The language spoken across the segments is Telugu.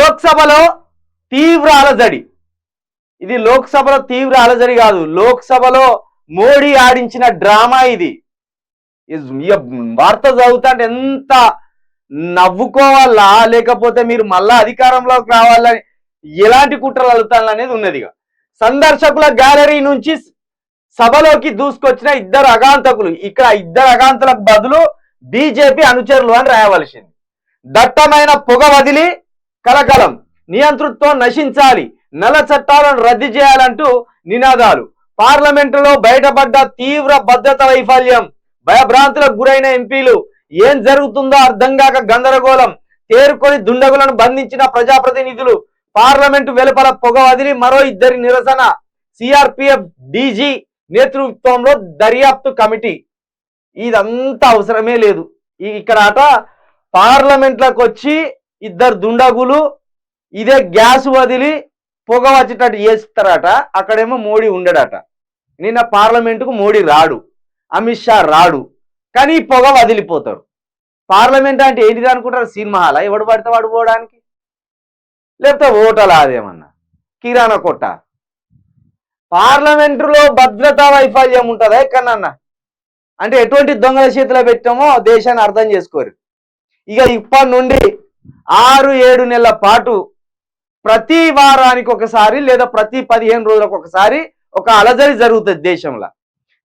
లోక్సభలో తీవ్ర అలజడి. ఇది లోక్సభలో తీవ్ర అలజడి కాదు, లోక్సభలో మోడీ ఆడించిన డ్రామా ఇది. వార్త చదువుతుంటే ఎంత నవ్వుకోవాలా, లేకపోతే మీరు మళ్ళా అధికారంలోకి రావాలని ఎలాంటి కుట్రలు అలుతాలనేది ఉన్నది. సందర్శకుల గ్యాలరీ నుంచి సభలోకి దూసుకొచ్చిన ఇద్దరు అగాంతకులు. ఇక్కడ ఇద్దరు అగాంతలకు బదులు బీజేపీ అనుచరులు అని రాయవలసింది. దట్టమైన పొగ వదిలి కలకలం, నియంతృత్వం నశించాలి, నల్ల చట్టాలను రద్దు చేయాలంటూ నినాదాలు. పార్లమెంటులో బయటపడ్డ తీవ్ర భద్రత వైఫల్యం, భయభ్రాంతులకు గురైన ఎంపీలు, ఏం జరుగుతుందో అర్థం కాక గందరగోళం, తేరుకొని దుండగులను బంధించిన ప్రజాప్రతినిధులు, పార్లమెంటు వెలుపల పొగ వదిలి మరో ఇద్దరి నిరసన, సిఆర్పిఎఫ్ డీజీ నేతృత్వంలో దర్యాప్తు కమిటీ. ఇదంతా అవసరమే లేదు. ఇక్కడ అట పార్లమెంట్లోకి వచ్చి ఇద్దరు దుండగులు ఇదే గ్యాస్ వదిలి పొగ వచ్చేటట్టు చేస్తారట. అక్కడేమో మోడీ ఉండడట. నిన్న పార్లమెంటుకు మోడీ రాడు, అమిత్ షా రాడు, కానీ పొగ వదిలిపోతారు. పార్లమెంట్ అంటే ఏంటిది అనుకుంటారు? సినిమా హాలా? ఎవడు పడితే వాడు పోవడానికి, లేకపోతే ఓటలా అదేమన్నా కిరాణా కొట్ట? పార్లమెంటులో భద్రతా వైఫల్యం ఉంటుందా ఎక్కడన్నా? అంటే ఎటువంటి దొంగల చేతిలో పెట్టామో దేశాన్ని అర్థం చేసుకోరు. ఇక ఇప్పటి నుండి 6-7 నెలల పాటు ప్రతి వారానికి ఒకసారి లేదా ప్రతి 15 రోజులకు ఒకసారి ఒక అలజడి జరుగుతుంది దేశంలో.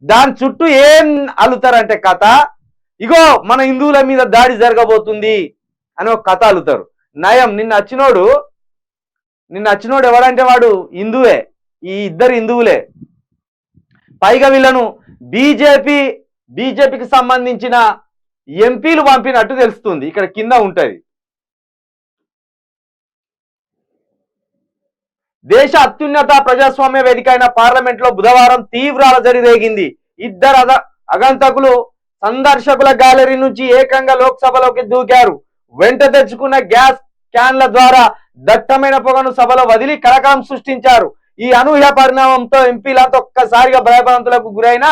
దాని చుట్టూ ఏం అల్లుతారంటే కథ, ఇగో మన హిందువుల మీద దాడి జరగబోతుంది అని ఒక కథ అల్లుతారు. నయం నిన్న వచ్చినోడు ఎవరంటే వాడు హిందువే, ఈ ఇద్దరు హిందువులే. పైగా వీళ్ళను బీజేపీకి సంబంధించిన ఎంపీలు పంపినట్టు తెలుస్తుంది. ఇక్కడ కింద ఉంటది. దేశ అత్యున్నత ప్రజాస్వామ్య వేదిక అయిన పార్లమెంట్ లో బుధవారం తీవ్ర అలజడి రేగింది. ఇద్దరు అగంతకులు సందర్శకుల గ్యాలరీ నుంచి ఏకంగా లోక్సభలోకి దూకారు. వెంట తెచ్చుకున్న గ్యాస్ క్యాన్ల ద్వారా దట్టమైన పొగను సభలో వదిలి కలకలం సృష్టించారు. ఈ అనూహ్య పరిణామంతో ఎంపీలంతా ఒక్కసారిగా భయభ్రాంతులకు గురైన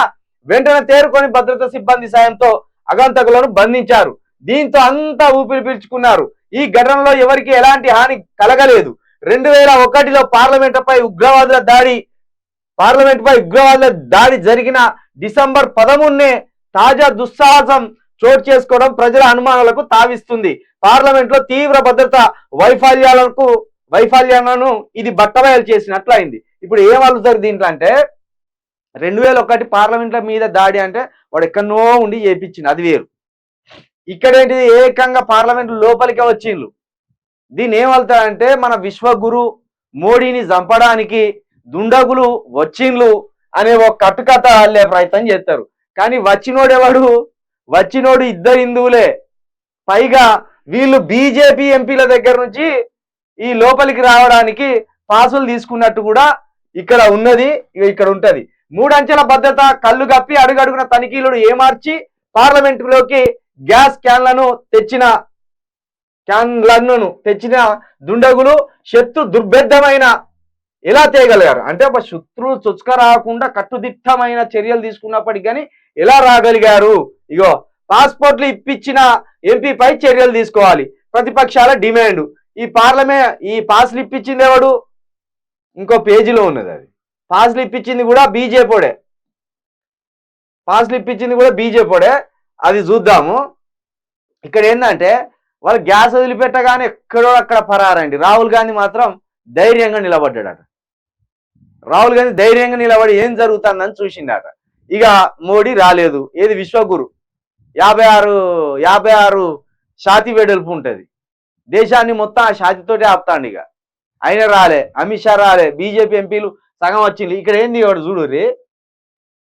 వెంటనే తేరుకొని భద్రతా సిబ్బంది సాయంతో అగంతకులను బంధించారు. దీంతో అంతా ఊపిరి పీల్చుకున్నారు. ఈ ఘటనలో ఎవరికి ఎలాంటి హాని కలగలేదు. 2001లో పార్లమెంటుపై ఉగ్రవాదుల దాడి జరిగిన డిసెంబర్ 13నే తాజా దుస్సాహసం చోటు చేసుకోవడం ప్రజల అనుమానాలకు తావిస్తుంది. పార్లమెంట్ లో తీవ్ర భద్రతా వైఫల్యాలను ఇది బట్టబయలు చేసినట్లయింది. ఇప్పుడు ఏం అలుగుతారు దీంట్లో అంటే, 2001 పార్లమెంట్ల మీద దాడి అంటే వాడు ఎక్కడనో ఉండి చేపించింది, అది వేరు. ఇక్కడేంటిది ఏకంగా పార్లమెంట్ లోపలికే వచ్చిండ్రు. దీన్ని ఏమవుతారంటే, మన విశ్వగురు మోడీని చంపడానికి దుండగులు వచ్చిండ్లు అనే ఒక కట్టుకథ అల్లే ప్రయత్నం చేస్తారు. కానీ వచ్చినోడు ఇద్దరు హిందువులే. పైగా వీళ్ళు బీజేపీ ఎంపీల దగ్గర నుంచి ఈ లోపలికి రావడానికి పాసులు తీసుకున్నట్టు కూడా ఇక్కడ ఉన్నది. ఇక్కడ ఉంటది. 3 అంచెల భద్రత కళ్ళు గప్పి అడుగడుగున తనిఖీలను ఏమార్చి పార్లమెంటులోకి గ్యాస్ క్యాన్లను తెచ్చిన దుండగులు శత్రు దుర్భేద్యమైన ఎలా తేయగలిగారు అంటే, ఒక శత్రువు చొచ్చుక రాకుండా కట్టుదిట్టమైన చర్యలు తీసుకున్నప్పటికీ కానీ ఎలా రాగలిగారు? ఇగో పాస్పోర్ట్లు ఇప్పించిన ఎంపీపై చర్యలు తీసుకోవాలి ప్రతిపక్షాల డిమాండ్. ఈ పాస్లు ఇప్పించింది ఎవడు? ఇంకో పేజీలో ఉన్నది. అది పాస్లు ఇప్పించింది కూడా బీజేపీడే. అది చూద్దాము. ఇక్కడ ఏంటంటే, వాళ్ళు గ్యాస్ వదిలిపెట్టగానే ఎక్కడో అక్కడ పరారండి. రాహుల్ గాంధీ మాత్రం ధైర్యంగా నిలబడ్డాడట. రాహుల్ గాంధీ ధైర్యంగా నిలబడి ఏం జరుగుతుందని చూసిండట. ఇక మోడీ రాలేదు. ఏది విశ్వగురు 56 షాతి వెడల్పు ఉంటుంది. దేశాన్ని మొత్తం ఆ షాతితోటే ఆపుతాండి. ఇక ఆయన రాలే, అమిత్ షా రాలే, బీజేపీ ఎంపీలు సగం వచ్చింది. ఇక్కడ ఏంది వాడు చూడు రే,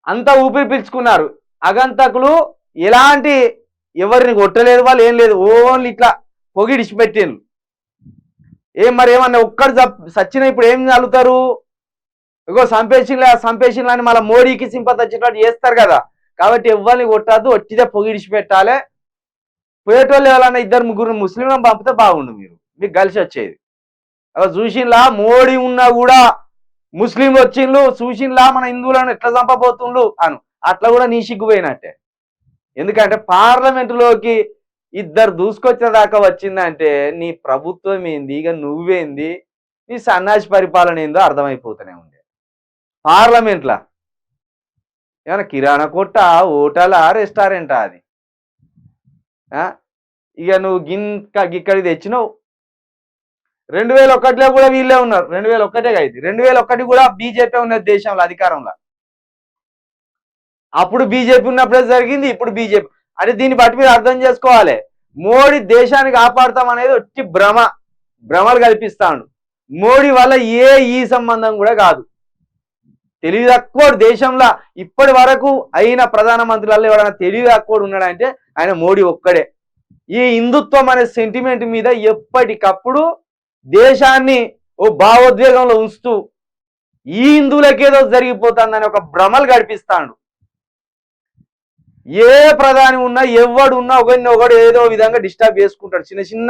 అంతా ఊపిరి పీల్చుకున్నారు. అగంతకులు ఎలాంటి ఎవరిని కొట్టలేదు, వాళ్ళు ఏం లేదు, ఓన్లీ ఇట్లా పొగిడిచి పెట్టిండ్రు. ఏమన్నా ఒక్కడు సచ్చిన ఇప్పుడు ఏం చల్లుతారు? ఇగో సంపేషన్లు అని మళ్ళీ మోడీకి సింపతి వచ్చేటట్టు చేస్తారు కదా. కాబట్టి ఎవరిని కొట్టద్దు, వచ్చిదే పొగిడిచి పెట్టాలి. పోయేటోళ్ళు ఎవరన్నా 2-3 ముస్లింలను పంపితే బాగుండు, మీకు కలిసి వచ్చేది. అలా చూసిన్లా మోడీ ఉన్నా కూడా ముస్లింలు వచ్చిండ్లు, చూసిన్లా మన హిందువులను ఎట్లా చంపబోతుండ్లు అను. అట్లా కూడా నీ సిగ్గుపోయినట్టే. ఎందుకంటే పార్లమెంటులోకి ఇద్దరు దూసుకొచ్చేదాకా వచ్చిందంటే నీ ప్రభుత్వం ఏంది, ఇక నువ్వేంది, నీ సన్నాసి పరిపాలన ఏందో అర్థమైపోతూనే ఉంది. పార్లమెంట్లా ఏమన్నా కిరాణా కొట్ట, హోటలా, రెస్టారెంటా అది? ఇక నువ్వు ఇక్కడికి తెచ్చినావు. 2001లో కూడా వీళ్ళే ఉన్నారు. 2001 ఇది 2001 కూడా బీజేపీ ఉన్నది దేశంలో అధికారంలో. అప్పుడు బీజేపీ ఉన్నప్పుడే జరిగింది, ఇప్పుడు బీజేపీ. అంటే దీన్ని బట్టి మీరు అర్థం చేసుకోవాలి, మోడీ దేశాన్ని కాపాడుతాం అనేది వచ్చి భ్రమలు కల్పిస్తాడు. మోడీ వల్ల ఈ సంబంధం కూడా కాదు. తెలివి తక్కువ దేశంలో ఇప్పటి వరకు అయిన ప్రధానమంత్రులలో ఎవరైనా తెలివి తక్కువ ఉన్నాడంటే ఆయన మోడీ ఒక్కడే. ఈ హిందుత్వం అనే సెంటిమెంట్ మీద ఎప్పటికప్పుడు దేశాన్ని ఓ భావోద్వేగంలో ఉంచుతూ ఈ హిందువులకేదో జరిగిపోతుందని ఒక భ్రమలు గడిపిస్తాడు. ఏ ప్రధాని ఉన్నా ఎవడు ఉన్నా ఒకడు ఏదో విధంగా డిస్టర్బ్ చేసుకుంటాడు. చిన్న చిన్న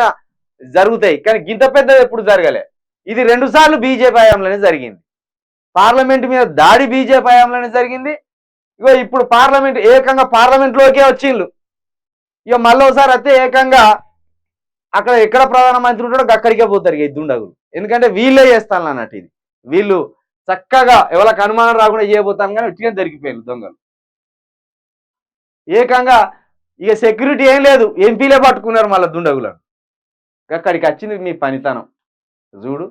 జరుగుతాయి, కానీ గింత పెద్దది ఎప్పుడు జరగలే. ఇది 2 సార్లు బీజేపీ హయాంలోనే జరిగింది. పార్లమెంట్ మీద దాడి బీజేపీ హయాంలోనే జరిగింది. ఇగో ఇప్పుడు ఏకంగా పార్లమెంట్లోకే వచ్చిండ్రు. ఇక మళ్ళీ ఒకసారి అయితే ఏకంగా అక్కడ ఎక్కడ ప్రధానమంత్రి ఉంటాడో అక్కడికే పోతారు ఈ దుండగులు. ఎందుకంటే వీళ్ళే చేస్తాను అన్నట్టు. ఇది వీళ్ళు చక్కగా ఎవరికి అనుమానం రాకుండా చేయబోతాను, కానీ ఉట్టిగా దొరికిపోయారు దొంగలు. ఏకంగా ఇక సెక్యూరిటీ ఏం లేదు, ఎంపీలే పట్టుకున్నారు మళ్ళీ దుండగులను. అక్కడికి వచ్చింది మీ పనితనం చూడు.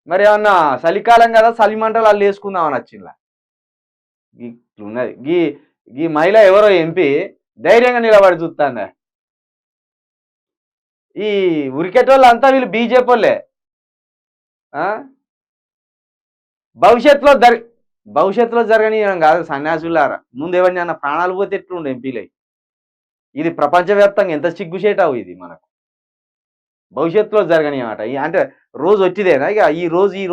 మరి ఏమన్నా చలికాలం కదా, చలిమంటలు వాళ్ళు వేసుకుందామని వచ్చిందా? ఇట్లున్నది. గీ మహిళ ఎవరో ఎంపీ ధైర్యంగా నిలబడి చూస్తాందా. ఈ ఉరికేటోళ్ళు అంతా వీళ్ళు బీజేపీ వాళ్ళే. భవిష్యత్తులో జరగనీయడం కాదు సన్యాసులారా. ముందు ఎవరిని అన్న ప్రాణాలు పోతే ఎట్లుండే ఎంపీలై. ఇది ప్రపంచవ్యాప్తంగా ఎంత సిగ్గుచేటావు ఇది మనకు. భవిష్యత్తులో జరగనీయమాట అంటే రోజు వచ్చిదేనా ఇక ఈ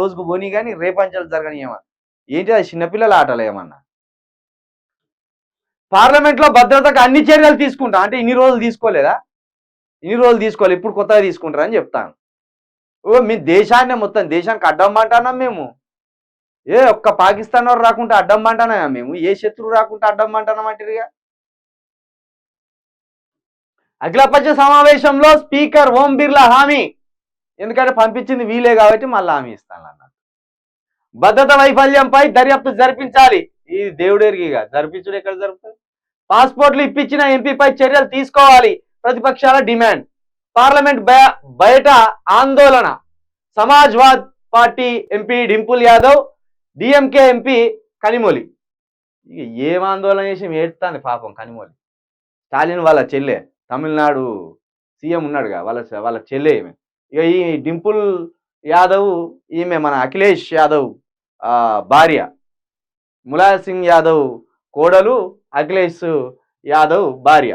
రోజుకు పోనీ కానీ రేపంచాలు జరగనీయమా ఏంటి? అది చిన్నపిల్లల ఆటలు ఏమన్నా. పార్లమెంట్లో భద్రతకు అన్ని చర్యలు తీసుకుంటా అంటే ఇన్ని రోజులు తీసుకోలేదా? ఇన్ని రోజులు తీసుకోవాలి, ఇప్పుడు కొత్తగా తీసుకుంటారా అని చెప్తాను. మీ దేశాన్ని మొత్తం దేశానికి అడ్డం అంటున్నాం మేము. ఒక్క పాకిస్తాన్ వారు రాకుంటే అడ్డం అంటున్నా మేము, ఏ శత్రువు రాకుంటే అడ్డం అంటున్నాం అంటారుగా. అఖిలపక్ష సమావేశంలో స్పీకర్ ఓం బిర్లా హామీ, ఎందుకంటే పంపించింది వీలే కాబట్టి మళ్ళీ హామీ ఇస్తాను అన్నట్టు. భద్రత వైఫల్యంపై దర్యాప్తు జరిపించాలి. ఇది దేవుడేరిగిగా జరిపించుడు ఎక్కడ జరుగుతుంది? పాస్పోర్ట్లు ఇప్పించిన ఎంపీపై చర్యలు తీసుకోవాలి ప్రతిపక్షాల డిమాండ్. పార్లమెంట్ బయట ఆందోళన. Samajwad party MP Dimple Yadav, DMK MP Kanimozhi. ఇక ఏం ఆందోళన చేసి ఏడుతుంది పాపం కనిమొలి. స్టాలిన్ వాళ్ళ చెల్లె, తమిళనాడు సీఎం ఉన్నాడుగా, వాళ్ళ చెల్లె ఈమె. ఇక ఈ డింపుల్ యాదవ్ ఈమె మన అఖిలేష్ యాదవ్ భార్య. ములాయం సింగ్ యాదవ్ కోడలు, అఖిలేష్ యాదవ్ భార్య.